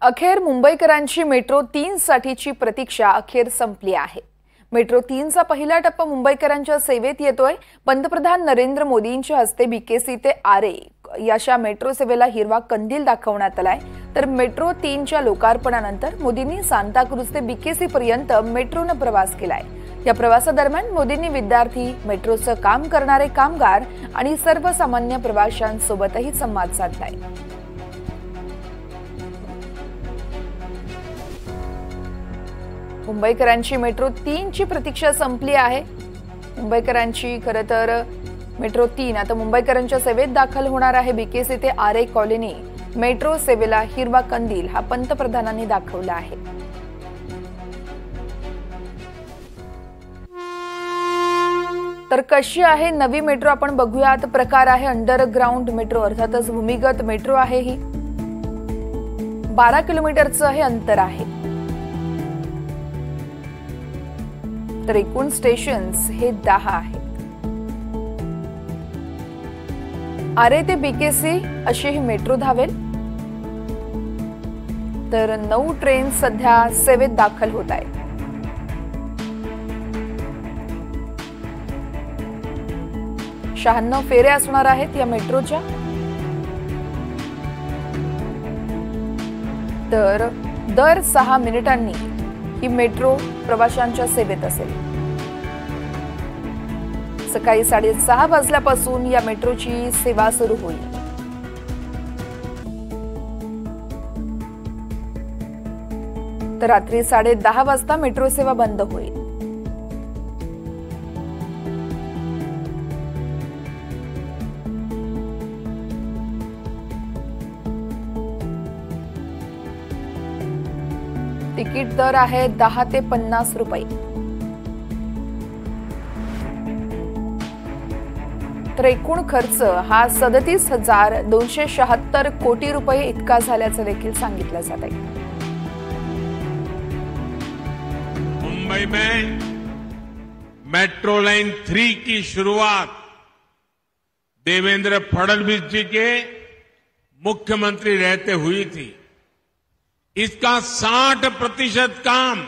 अखेर मुंबईकरांची मेट्रो 3 साठीची प्रतीक्षा अखेर संपली आहे। मेट्रो 3 चा पहिला टप्पा मुंबईकरांच्या सेवेत येतोय। पंतप्रधान नरेंद्र मोदींच्या हस्ते बीकेसी ते आरे याच्या मेट्रो सेवेला हिरवा कंदील दाखवण्यात आलाय। तर मेट्रो 3 च्या लोकार्पणानंतर मोदींनी सांताक्रूज ते बीकेसी पर्यंत मेट्रोने प्रवास केलाय। या प्रवासादरम्यान मोदींनी विद्यार्थी, मेट्रोचं काम करणारे कामगार आणि सर्वसामान्य प्रवाशांसोबतही संवाद साधलाय। मुंबईकरांची मेट्रो 3 ची प्रतीक्षा संपली आहे। मुंबईकरांची खरं तर मेट्रो 3 आता मुंबईकरांच्या सेवेत दाखल होणार आहे। बीकेसी ते आरे कॉलनी मेट्रो सेवेला हिरवा कंदील हा पंतप्रधानांनी दाखवला आहे। तर कशी आहे नवी मेट्रो आपण बघूयात। प्रकार आहे अंडरग्राउंड मेट्रो, अर्थातच भूमिगत मेट्रो आहे। ही 12 किलोमीटरचं हे अंतर आहे। तर एकूण स्टेशन्स हे 10 आहेत। आरे ते बीकेसी अशी ही मेट्रो धावेल। तर 9 ट्रेन सध्या सेवेत दाखल होत आहेत। शहाण्णव फेऱ्या असणार आहेत या मेट्रोच्या। तर दर 6 मिनिटांनी ही मेट्रो प्रवाशांच्या सेवेत असेल। सकाळी 6:30 वाजल्यापासून या मेट्रोची सेवा सुरू होईल। तर रात्री 10:30 वाजता मेट्रो सेवा बंद होईल। तिकीट दर आहे 10 ते 50 रुपये। तर एकूण खर्च हा 37,276 कोटी रुपये इतका झाल्याचं देखील सांगितलं जात आहे। मुंबई में मेट्रो लाइन 3 की शुरुआत देवेंद्र फडणवीस जी के मुख्यमंत्री रहते हुई थी। इसका 60% काम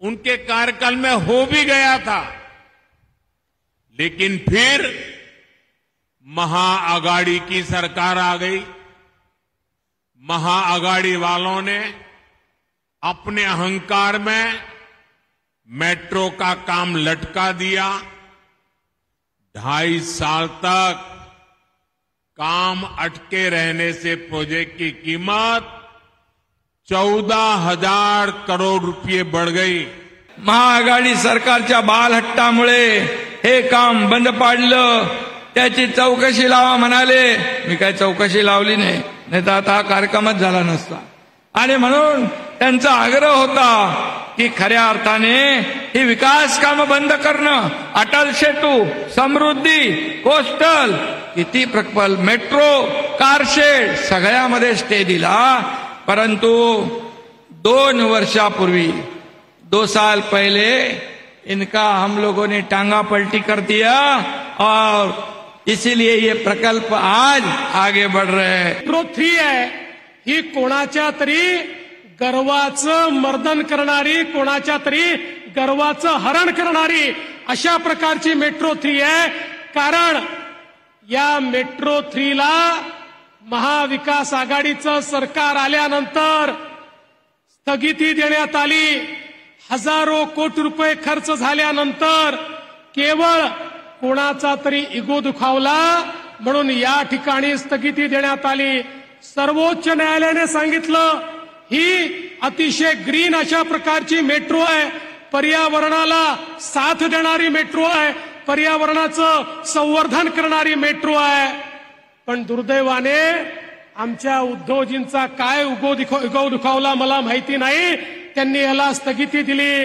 उनके कार्यकाल में हो भी गया था, लेकिन फिर महाआघाड़ी की सरकार आ गई। महाआघाड़ी वालों ने अपने अहंकार में मेट्रो का काम लटका दिया। 2.5 साल तक काम अटके रहने से प्रोजेक्ट की कीमत 14,000 करोड रुपये बढ़ गई। महाआघाडी सरकारच्या बालहट्टामुळे हे काम बंद पाडलं। त्याची चौकशी लावा म्हणाले, मी काय चौकशी लावली नाही, तर आता हा कार्यक्रमच झाला नसता। आणि म्हणून त्यांचा आग्रह होता की खऱ्या अर्थाने ही विकास कामं बंद करणं, अटल सेतू, समृद्धी, कोस्टल, किती प्रकल्प, मेट्रो, कारशेड सगळ्यामध्ये स्टे दिला। परंतु 2 वर्षापूर्वी 2 साल पहले इनका हम लोगों ने टांगा पलटी कर दिया और इसीलिए ये प्रकल्प आज आगे बढ़ रहे हैं। मेट्रो 3 आहे ही कोणाच्या तरी गर्वाचं मर्दन करणारी, कोणाच्या तरी गर्वाचं हरण करणारी अशा प्रकारची मेट्रो 3 आहे। कारण या मेट्रो 3 ला महाविकास आघाडीचं सरकार आल्यानंतर स्थगिती देण्यात आली। हजारो कोटी रुपये खर्च झाल्यानंतर केवळ कोणाचा तरी इगो दुखावला म्हणून या ठिकाणी स्थगिती देण्यात आली। सर्वोच्च न्यायालयाने सांगितलं ही अतिशय ग्रीन अशा प्रकारची मेट्रो आहे, पर्यावरणाला साथ देणारी मेट्रो आहे, पर्यावरणाचं संवर्धन करणारी मेट्रो आहे। पण दुर्दैवाने आमच्या उद्धवजींचा काय इगो दुखावला मला माहिती नाही। त्यांनी याला स्थगिती दिली।